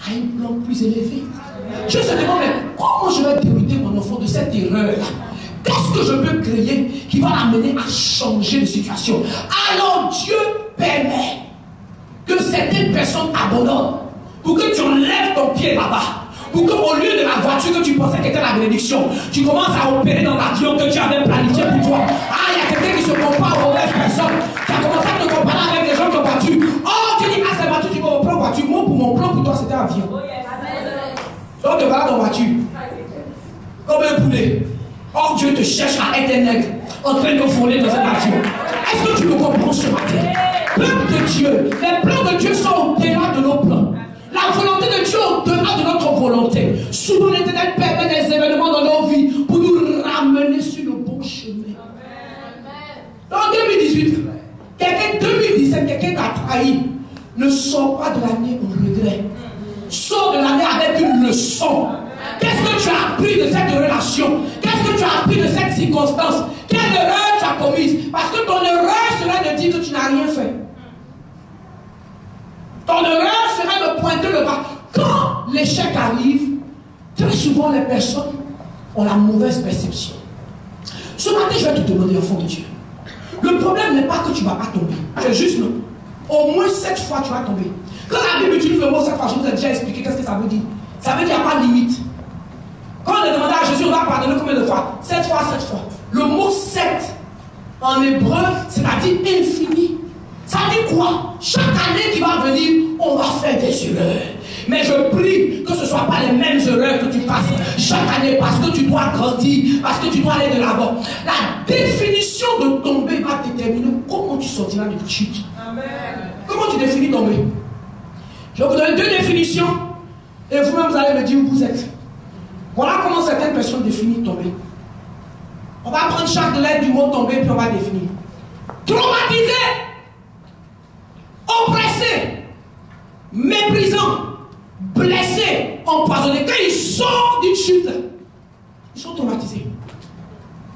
a un plan plus élevé. Je se demande, mais comment je vais dérouter mon enfant de cette erreur-là? Qu'est-ce que je peux créer qui va l'amener à changer de situation? Alors Dieu permet que certaines personnes abandonnent pour que tu enlèves ton pied là-bas. Pour qu'au lieu de la voiture que tu pensais qu'était la bénédiction, tu commences à opérer dans l'avion que tu avais planifié pour toi. Ah, il y a quelqu'un qui se compare aux mauvaises personnes. Tu as commencé à te comparer avec les gens qui ont voiture. Oh, tu dis, ah, c'est voiture, tu vas reprendre voiture. Moi, pour mon plan, pour toi, c'était avion. Donc, tu te balades en voiture. Comme un poulet. Or, Dieu te cherche à être un aigle en train de voler dans un avion. Est-ce que tu me comprends ce matin? Peuple de Dieu, les plans de Dieu sont au-delà de nos plans. La volonté de Dieu au-delà de notre volonté. Souvent l'Éternel permet des événements dans nos vies pour nous ramener sur le bon chemin. En 2018, 2017, quelqu'un t'a trahi. Ne sors pas de l'année au regret. Sors de l'année avec une leçon. Qu'est-ce que tu as appris de cette relation? Qu'est-ce que tu as appris de cette circonstance? Quelle erreur tu as commise? Parce que ton erreur serait de dire que tu n'as rien fait. Ton erreur serait de pointer le bas. Quand l'échec arrive, très souvent les personnes ont la mauvaise perception. Ce matin, je vais te demander, enfant de Dieu. Le problème n'est pas que tu ne vas pas tomber. C'est juste non. Au moins 7 fois tu vas tomber. Quand la Bible utilise le mot 7 fois, je vous ai déjà expliqué qu'est-ce que ça veut dire. Ça veut dire qu'il n'y a pas de limite. Quand on a demandé à Jésus, on va pardonner combien de fois? 7 fois, 7 fois. Le mot 7 en hébreu, c'est-à-dire infini. Ça dit quoi? Chaque année qui va venir, on va faire des erreurs. Mais je prie que ce ne soit pas les mêmes erreurs que tu passes chaque année parce que tu dois grandir, parce que tu dois aller de l'avant. La définition de tomber va déterminer comment tu sortiras de ta chute. Amen. Comment tu définis tomber? Je vais vous donner 2 définitions et vous-même vous allez me dire où vous êtes. Voilà comment certaines personnes définissent tomber. On va prendre chaque lettre du mot tomber puis on va définir. Traumatisé, oppressé, méprisant, blessé, empoisonné. Quand ils sortent d'une chute, ils sont traumatisés.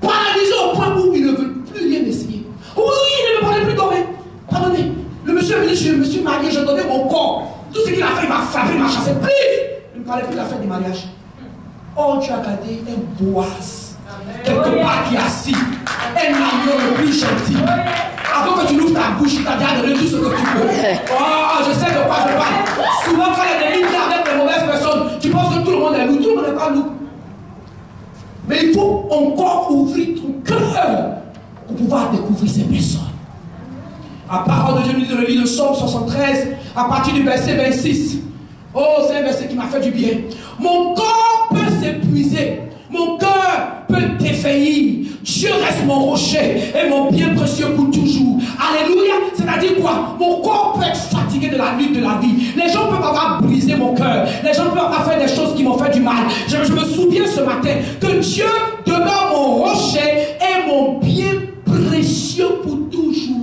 Paralysés au point où ils ne veulent plus rien essayer. Oui, il ne me parlait plus tomber. Pardonnez, le monsieur est venu, je me suis marié, je donnais mon corps. Tout ce qu'il a fait, il m'a frappé, il m'a chassé. Plus, il ne me parlait plus de la fête du mariage. Oh, tu as gardé un Boaz, quelque part qui est assis, un agneau le plus gentil. Avant que tu n'ouvres ta bouche, tu t'as déjà donné tout ce que tu peux. Oh, je sais de quoi je parle. Souvent, quand il y a des lignes avec les mauvaises personnes, tu penses que tout le monde est loup. Tout le monde n'est pas loup. Mais il faut encore ouvrir ton cœur pour pouvoir découvrir ces personnes. La parole de Dieu nous dit dans le livre de Psaume 73, à partir du verset 26. Oh, c'est un verset qui m'a fait du bien. Mon corps peut s'épuiser. Mon cœur peut défaillir. Dieu reste mon rocher et mon bien précieux pour toujours. Alléluia. C'est-à-dire quoi? Mon corps peut être fatigué de la lutte de la vie. Les gens peuvent avoir brisé mon cœur. Les gens peuvent avoir fait des choses qui m'ont fait du mal. Je me souviens ce matin que Dieu demeure mon rocher et mon bien précieux pour toujours.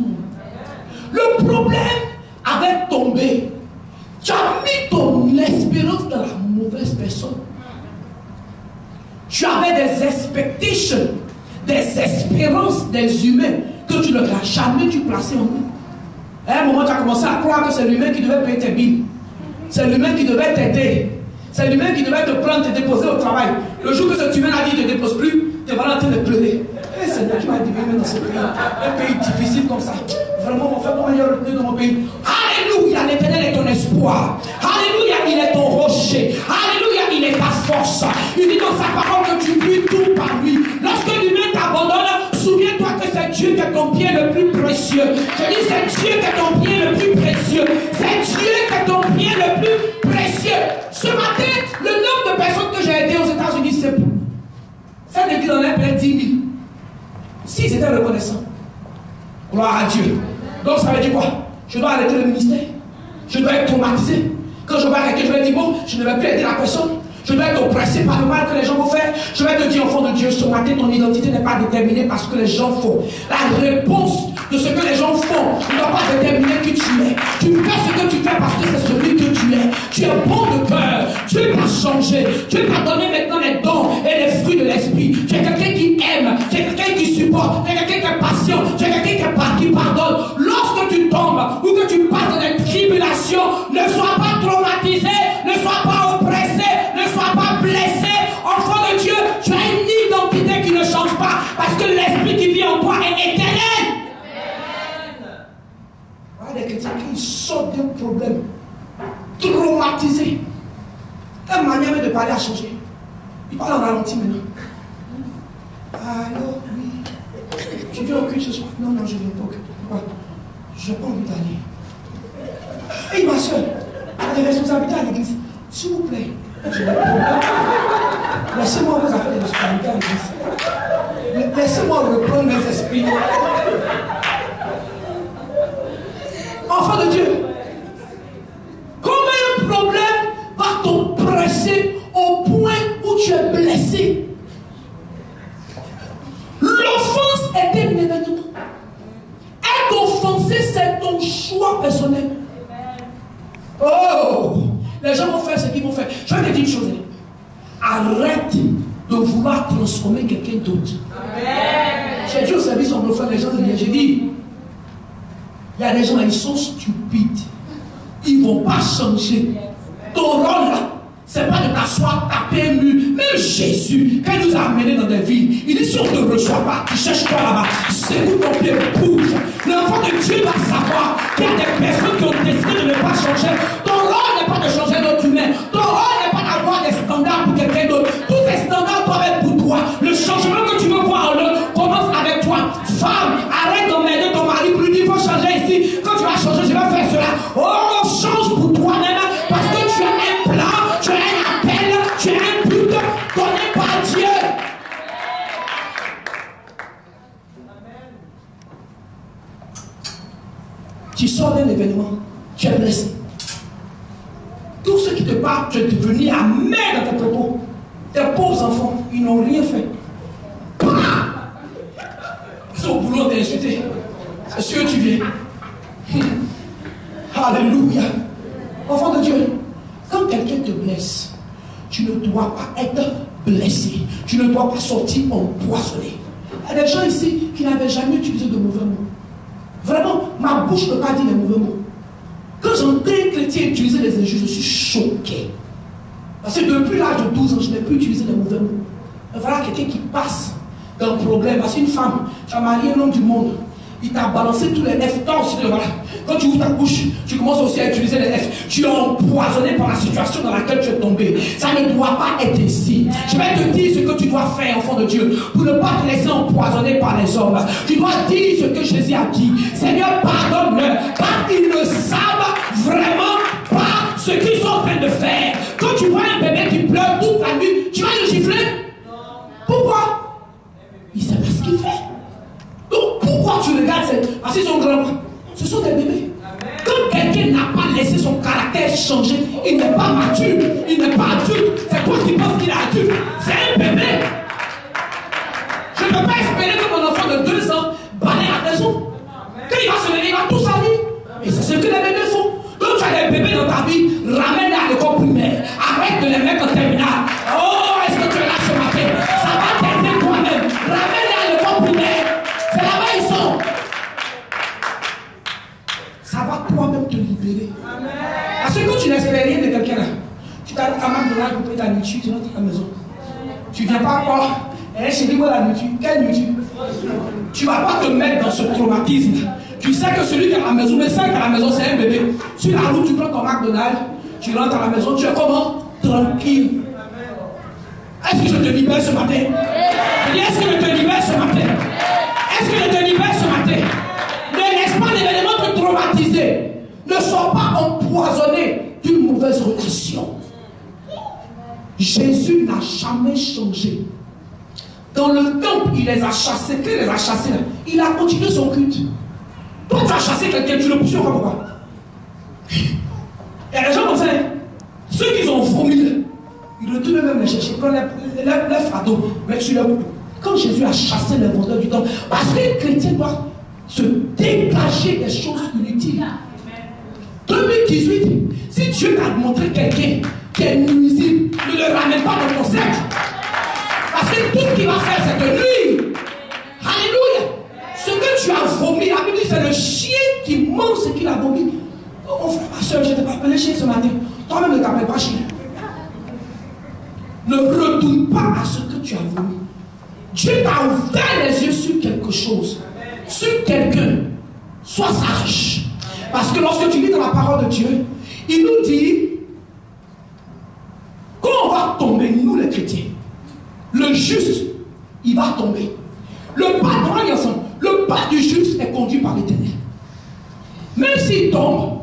Le problème avec tomber, tu as mis ton espérance dans la mauvaise personne. Tu avais des expectations, des espérances des humains que tu n'auras jamais dû placer en eux. À un moment, tu as commencé à croire que c'est l'humain qui devait payer tes billes. C'est l'humain qui devait t'aider. C'est l'humain qui devait te prendre, te déposer au travail. Le jour que cet humain a dit ne te dépose plus, tu es en train de pleurer. Et c'est Dieu qui m'a dit même dans ce pays. Un pays difficile comme ça. Vraiment, mon frère, comment il y a retenu dans mon pays. Alléluia, l'Éternel est ton espoir. Alléluia, il est ton rocher. Alléluia, il est ta force. Il dit dans sa parole que tu vis tout par lui. Lorsque l'humain t'abandonne, souviens-toi que c'est Dieu qui est ton bien le plus précieux. Je dis c'est Dieu qui est ton bien le plus précieux. C'est Dieu qui est ton bien le plus précieux. Ce matin, le nombre de personnes que j'ai aidées aux États-Unis, c'est peu. Ça veut dire qu'on a peut-être 10 000. Si c'était reconnaissant. Gloire à Dieu. Donc ça veut dire quoi? Je dois arrêter le ministère. Je dois être traumatisé. Quand je vais arrêter, je vais dire bon, je ne vais plus aider la personne. Je dois être oppressé par le mal que les gens vont faire. Je vais te dire, enfant de Dieu, ce matin, ton identité n'est pas déterminée par ce que les gens font. La réponse de ce que les gens font ne doit pas déterminer qui tu es. Tu fais ce que tu fais parce que c'est celui que tu es. Tu es bon de cœur. Dieu t'a changé. Dieu t'a donné maintenant les dons et les fruits de l'esprit. Tu es quelqu'un qui aime. Tu es quelqu'un qui supporte. Tu es quelqu'un qui est patient. Tu es quelqu'un qui pardonne. Lorsque tu tombes ou que tu passes dans des tribulations, ne sois pas traumatisé. Ne sois problème, traumatisé. Ta manière de parler a changé. Il parle en ralenti maintenant. Alors, oui. Tu viens au culte ce soir? Non, non, je viens pas au culte. Pourquoi? Je n'ai pas envie d'aller. Hey, ma soeur, tu as des responsabilités à l'église. S'il vous plaît, j'ai des problèmes. Laissez-moi vous faire des responsabilités à l'église. Laissez-moi reprendre mes esprits. Enfant de Dieu, combien de problèmes va t'oppresser au point où tu es blessé? L'offense est un événement. Être offensé, c'est ton choix personnel. Oh, les gens vont faire ce qu'ils vont faire. Je vais te dire une chose. Arrête de vouloir transformer quelqu'un d'autre. J'ai dit au service anglophone, les gens disent, j'ai dit, il y a des gens là, ils sont stupides. Ils ne vont pas changer. Ton rôle là, c'est pas de t'asseoir, taper un mur. Même Jésus, quand il nous a amenés dans des villes, il dit si on ne te reçoit pas, tu cherches toi là-bas, secoue ton pied, bouge. L'enfant de Dieu va savoir qu'il y a des personnes qui ont décidé de ne pas changer. Ton rôle n'est pas de changer l'autre humain. Ton rôle n'est pas d'avoir des standards pour quelqu'un d'autre. Tous ces standards doivent être pour toi. Le changement que tu veux voir en l'autre commence avec toi. Femme, arrête d'emmerder ton mari pour lui dire il faut changer ici. Quand tu vas changer, je vais faire cela. Oh, change pour toi-même parce que tu as un plan, tu as un appel, tu as un but donné par Dieu. Tu sors d'un événement, tu es blessé. Tous ceux qui te parlent, tu es devenu amer dans tes propos. Tes pauvres enfants, ils n'ont rien fait. Ils sont au boulot, on t'a insulté. C'est sûr que tu viens. Alléluia. Enfant de Dieu, quand quelqu'un te blesse, tu ne dois pas être blessé. Tu ne dois pas sortir empoisonné. Il y a des gens ici qui n'avaient jamais utilisé de mauvais mots. Vraiment, ma bouche ne peut pas dire les mauvais mots. Quand j'entends un chrétien utiliser les injures, je suis choqué. Parce que depuis l'âge de 12 ans, je n'ai plus utilisé les mauvais mots. Et voilà quelqu'un qui passe d'un problème. Parce qu'une femme, tu as marié un homme du monde. Il t'a balancé tous les F. Toi aussi, voilà. Quand tu ouvres ta bouche, tu commences aussi à utiliser les F. Tu es empoisonné par la situation dans laquelle tu es tombé. Ça ne doit pas être ici. Je vais te dire ce que tu dois faire, enfant de Dieu, pour ne pas te laisser empoisonner par les hommes. Tu dois dire ce que Jésus a dit. Seigneur, pardonne-leur, car ils ne savent vraiment pas ce qu'ils sont en train de faire. Quand tu vois un bébé qui pleure toute la nuit, tu vas le gifler? Pourquoi? Il ne sait pas ce qu'il fait. Donc pourquoi tu regardes parce qu'ils sont grands? Ce sont des bébés. Quand quelqu'un n'a pas laissé son caractère changer, il n'est pas mature, il n'est pas adulte. C'est toi qui penses qu'il est adulte. C'est un bébé. Je ne peux pas espérer que mon enfant de 2 ans balaye la maison. Quand il va se lever, il va tout salir. Et c'est ce que les bébés font. Donc tu as des bébés dans ta vie, ramène-les à l'école primaire. Arrête de les mettre en terminale. Oh, est-ce que tu es là ce matin? Ça va t'aider toi-même. Ramène-les à l'école primaire. C'est là-bas ils sont. Ça va toi-même te libérer. Amen. Parce que quand tu n'espères rien de quelqu'un là, tu t'arrêtes à McDonald's pour payer ta nourriture, tu rentres à la maison. Tu ne viens pas voir, chérie, moi la nourriture, quelle nourriture? Tu ne vas pas te mettre dans ce traumatisme. Tu sais que celui qui est à la maison, mais celui qui est à la maison, c'est un bébé. Sur la route, tu prends ton McDonald's, tu rentres à la maison, tu es comment? Tranquille. Est-ce que je te libère ce matin? Est-ce que je te libère ce matin? Est-ce que je te libère ce matin? Ne laisse pas l'événement te traumatiser. Ne sois pas empoisonné d'une mauvaise relation. Jésus n'a jamais changé. Dans le temple, il les a chassés. Quand il les a chassés, là, il a continué son culte. Toi, tu as chassé quelqu'un, tu le poursuis encore pourquoi? Il y a des gens comme ça, ceux qui ont vomi, ils retournent même les chercher, prennent les fardeaux, mettent sur leur couteau. Quand Jésus a chassé les vendeurs du temple, parce que les chrétiens doivent se dégager des choses inutiles. 2018, si Dieu t'a montré quelqu'un qui est nuisible, ne le ramène pas dans ton cercle. Parce que tout ce qu'il va faire, c'est te nuire. Alléluia. Ce que tu as vomi, la Bible dit, c'est le chien qui mange ce qu'il a vomi. Oh mon frère, ma soeur, je ne t'ai pas appelé chien ce matin. Toi-même ne t'appelles pas chien. Ne retourne pas à ce que tu as vomi. Dieu t'a ouvert les yeux sur quelque chose. Sur quelqu'un. Sois sage. Parce que lorsque tu lis dans la parole de Dieu, il nous dit, quand on va tomber, nous les chrétiens, le juste, il va tomber. Le pas du juste est conduit par l'Éternel. Même s'il tombe,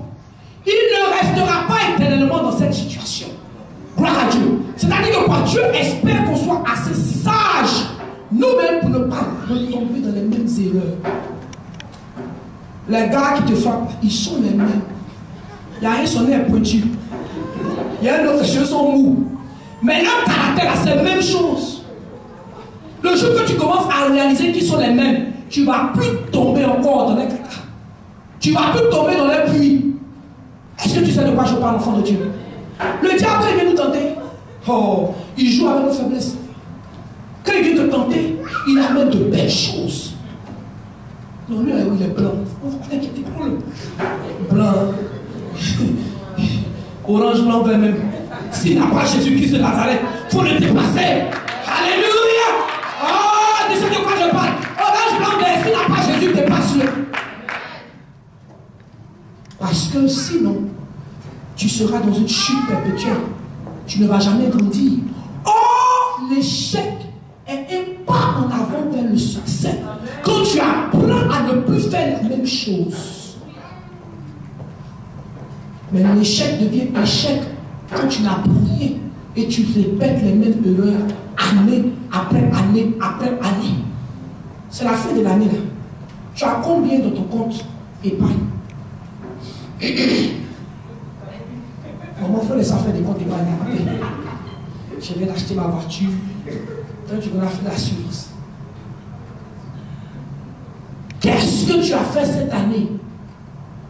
il ne restera pas éternellement dans cette situation. Gloire à Dieu. C'est-à-dire que quoi, Dieu espère qu'on soit assez sage nous-mêmes pour ne pas retomber dans les mêmes erreurs. Les gars qui te frappent, ils sont les mêmes. Il y a un son nez pointu. Il y a un autre, les cheveux sont mous. Mais leur caractère, c'est la même chose. Le jour que tu commences à réaliser qu'ils sont les mêmes, tu ne vas plus tomber encore dans les caca. Tu ne vas plus tomber dans les puits. Est-ce que tu sais de quoi je parle, enfant de Dieu? Le diable, quand il vient nous tenter, oh, il joue avec nos faiblesses. Quand il vient te tenter, il amène de belles choses. Non, lui, il est blanc. Oh, t'inquiète, prends-le. Blanc. Orange, blanc, vert même. S'il n'a pas Jésus-Christ de Nazareth, il faut le dépasser. Alléluia. Oh, tu sais de quoi je parle? Orange, blanc, vert, s'il n'a pas Jésus, dépasse-le. Parce que sinon, tu seras dans une chute perpétuelle. Tu ne vas jamais grandir. Or, l'échec est un pas en avant vers le succès. Quand tu apprends à ne plus faire la même chose. Mais l'échec devient échec quand tu n'apprends rien et tu répètes les mêmes erreurs année après année après année. C'est la fin de l'année là. Tu as combien dans ton compte épargne? Mon frère laisse faire des comptes épargne. Je viens d'acheter ma voiture. Toi, tu vas faire l'assurance. Qu'est-ce que tu as fait cette année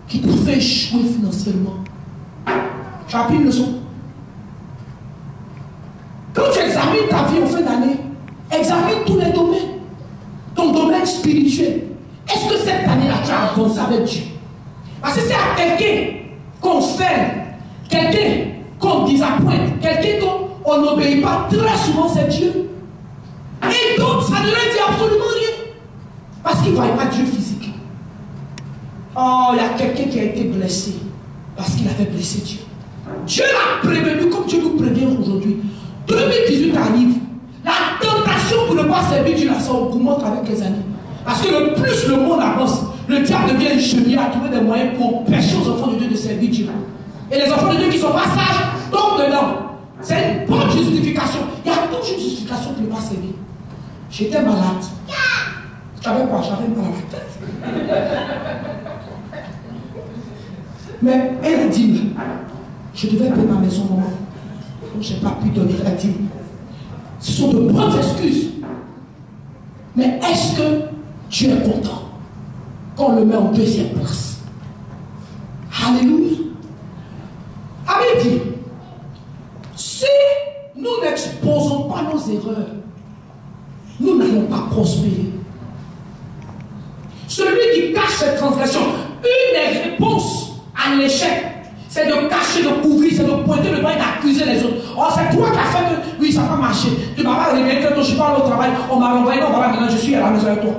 qui t'a fait échouer financièrement? Tu as appris une leçon. Quand tu examines ta vie en fin d'année, examine tous les domaines. Ton domaine spirituel. Est-ce que cette année-là, tu as avancé avec Dieu? Parce que c'est à quelqu'un qu'on fait, quelqu'un qu'on désappointe, quelqu'un qu'on n'obéit pas, très souvent c'est Dieu. Et donc, ça ne lui dit absolument rien. Parce qu'il ne voit pas Dieu physique. Oh, il y a quelqu'un qui a été blessé parce qu'il avait blessé Dieu. Dieu l'a prévenu comme Dieu nous prévient aujourd'hui. 2018 arrive. La tentation pour ne pas servir Dieu, ça augmente avec les années. Parce que le plus le monde avance, le diable devient ingénieux à trouver des moyens pour empêcher aux enfants de Dieu de servir Dieu. Et les enfants de Dieu qui ne sont pas sages tombent dedans. C'est une bonne justification. Il y a toujours une justification pour ne pas servir. J'étais malade. Tu savais quoi? J'avais mal à la tête. Mais elle a dit, je devais payer ma maison, maman. Donc je n'ai pas pu donner la dîme. Ce sont de bonnes excuses. Mais est-ce que tu es content qu'on le met en deuxième place? Alléluia. Amen dit, si nous n'exposons pas nos erreurs, nous n'allons pas prospérer. Celui qui cache cette transgression, une des réponses à l'échec, c'est de cacher, de couvrir, c'est de pointer le doigt et d'accuser les autres. Oh, c'est toi qui as fait que, oui, ça n'a pas marché. Tu m'as pas réveillé, que je suis pas allé au travail, on m'a renvoyé, non, voilà, maintenant je suis à la maison avec toi.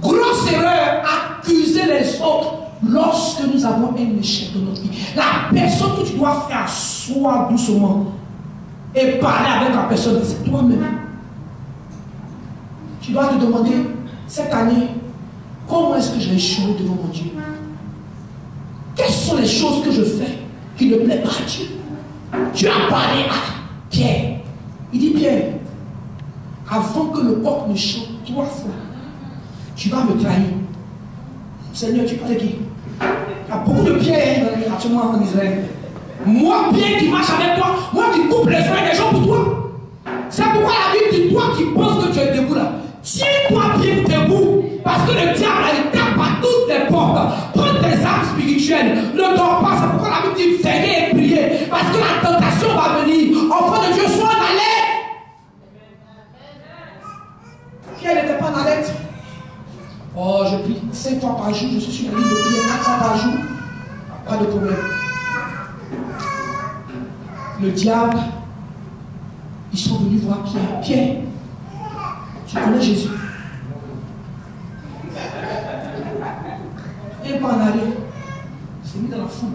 Grosse erreur, accuser les autres lorsque nous avons un échec de notre vie. La personne que tu dois faire asseoir doucement et parler avec la personne, c'est toi-même. Tu dois te demander, cette année, comment est-ce que j'ai échoué devant mon Dieu? Quelles sont les choses que je fais qui ne plaisent pas à Dieu? Tu as parlé à Pierre. Il dit, Pierre, avant que le coq ne chante 3 fois, tu vas me trahir. Seigneur, tu parles de qui? Il y a beaucoup de Pierre actuellement en Israël. Moi, Pierre qui marche avec toi, moi qui coupe les oreilles des gens pour toi. C'est pourquoi la Bible dit, toi qui penses que tu es debout là, tiens-toi bien debout. Parce que le diable, il tape à toutes les portes. Prends tes armes spirituelles. Ne dors pas. C'est pourquoi la Bible dit veillez et priez. Parce que la tentation va venir. Enfant de Dieu, sois en alerte. Pierre n'était pas en alerte. Oh, je prie 5 fois par jour. Je suis sur la ligne de prière 4 fois par jour. Pas de problème. Le diable, ils sont venus voir Pierre. Pierre, tu connais Jésus? Un pas en arrière. Il s'est mis dans la foule.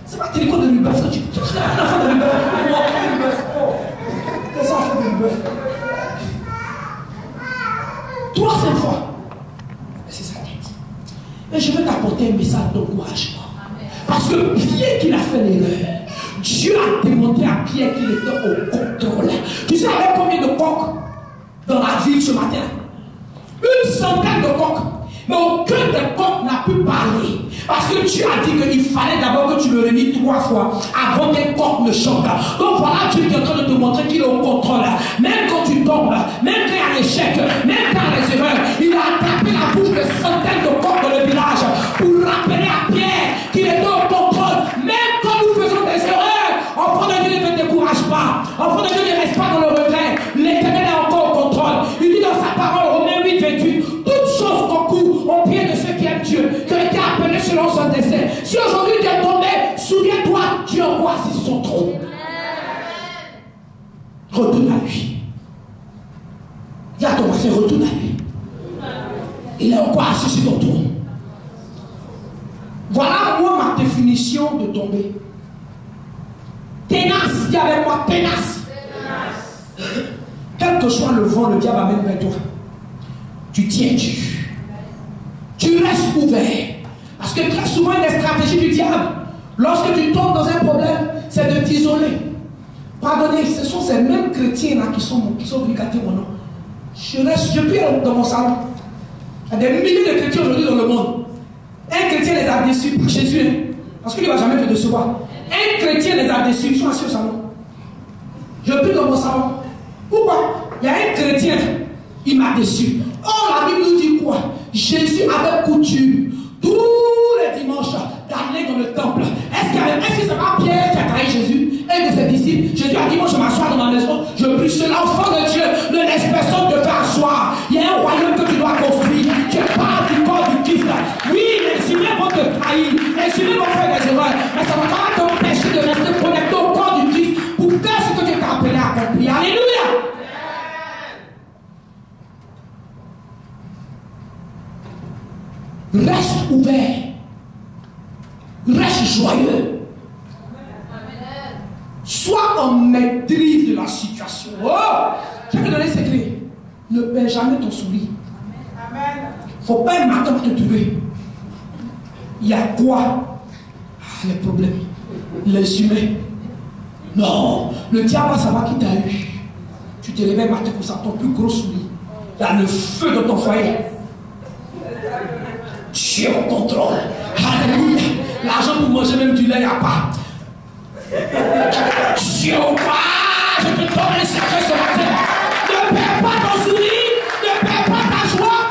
C'est pas télécom de Rubeuf. Tu es un enfant de Rubeuf. Qu'est-ce qu'on fait de Rubeuf? Troisième fois. C'est sa tête. Et je veux t'apporter un message d'encouragement. Parce que Pierre qu'il a fait l'erreur, Dieu a démontré à Pierre qu'il était au contrôle. Tu sais avec combien de coqs dans la ville ce matin? Une centaine de coqs. Mais aucun des coqs n'a pu parler. Parce que Dieu a dit qu'il fallait d'abord que tu le réunis 3 fois avant qu'un coq ne chante. Donc voilà, Dieu est en train de te montrer qu'il est au contrôle. Même quand tu tombes, même quand il y a l'échec, même quand il y a les erreurs, il a attrapé la bouche de centaines de coqs dans le village pour rappeler à Pierre qu'il était au contrôle. Même quand nous faisons des erreurs, enfant de Dieu ne te décourage pas. Enfant de Dieu ne reste pas dans le regret. L'Éternel est encore au contrôle. Il dit dans sa parole, Romains 8, 28, toutes choses concourent au pied de ceux qui aiment Dieu, qui ont été appelés selon son dessein. Si aujourd'hui tu es tombé, souviens-toi, Dieu est encore assis sur son trône. Retourne à lui. Dis à ton voisin, retourne à lui. Il est encore assis sur ton trône. Voilà moi ma définition de tomber. Ténace, dis avec moi, ténace. Quel que soit le vent, le diable amène vers toi. Tu tiens Dieu. Tu restes ouvert. Parce que très souvent, une des stratégies du diable, lorsque tu tombes dans un problème, c'est de t'isoler. Pardonnez, ce sont ces mêmes chrétiens-là qui sont venus gâter mon nom. Je prie dans mon salon. Il y a des milliers de chrétiens aujourd'hui dans le monde. Un chrétien les a déçus par Jésus. Parce qu'il ne va jamais te décevoir. Un chrétien les a déçus. Ils sont assis au salon. Je prie dans mon salon. Pourquoi? Il y a un chrétien, il m'a déçu. Oh, la Bible nous dit quoi? Jésus avait coutume tous les dimanches d'aller dans le temple. Est-ce que c'est pas Pierre qui a trahi Jésus? Un de ses disciples. Jésus a dit, moi je m'assois dans ma maison, je prie sur l'enfant de Dieu, ne laisse personne te faire asseoir. Il y a un royaume que tu dois construire. Tu parles du corps du Christ. Oui, les humains vont te trahir, les humains vont faire des erreurs, mais ça ne va pas t'empêcher de rester connecté au corps du Christ pour faire ce que Dieu t'a appelé à accomplir. Alléluia! Reste ouvert. Reste joyeux. Sois en maîtrise de la situation. Oh! Je vais te donner un secret. Ne perds jamais ton sourire. Il ne faut pas un matin te trouver. Il y a quoi? Les problèmes. Les humains. Non. Le diable va savoir qui t'a eu. Tu te réveilles matin comme ça, ton plus gros sourire. Il y a le feu dans ton foyer. Tu es au contrôle. Alléluia. L'argent pour manger même du lait, il n'y a pas. Tu es au pas. Je te donne le secret ce matin. Ne perds pas ton sourire. Ne perds pas ta joie.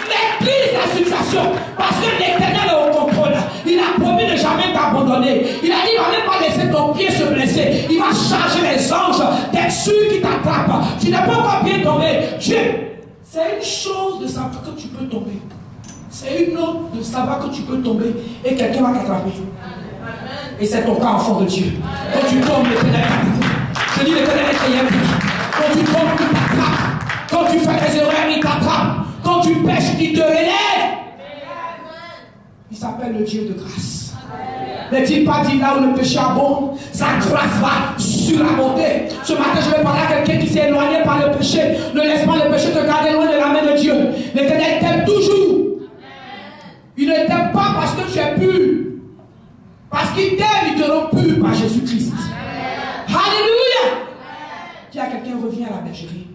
Maîtrise la situation. Parce que l'Éternel est au contrôle. Il a promis de jamais t'abandonner. Il a dit, il ne va même pas laisser ton pied se blesser. Il va charger les anges d'être sûr qui t'attrapent. Tu n'es pas encore bien tombé. Dieu, c'est une chose de savoir que tu peux tomber. C'est une autre de savoir que tu peux tomber et quelqu'un va t'attraper. Et c'est ton cas, enfant de Dieu. Quand tu tombes, l'Éternel t'attrape. Je dis l'Éternel est très bien. Quand tu tombes, il t'attrape. Quand tu fais des erreurs, il t'attrape. Quand tu pêches, il te relève. Il s'appelle le Dieu de grâce. N'est-il pas dit là où le péché abonde, sa grâce va surabonder. Ce matin, je vais parler à quelqu'un qui s'est éloigné par le péché. Ne laisse pas le péché te garder loin de la main de Dieu. L'Éternel t'aime toujours. Il ne t'aime pas parce que tu es pur. Parce qu'il t'aime, il te rend pur par Jésus-Christ. Alléluia. Dis à quelqu'un, reviens à la bergerie.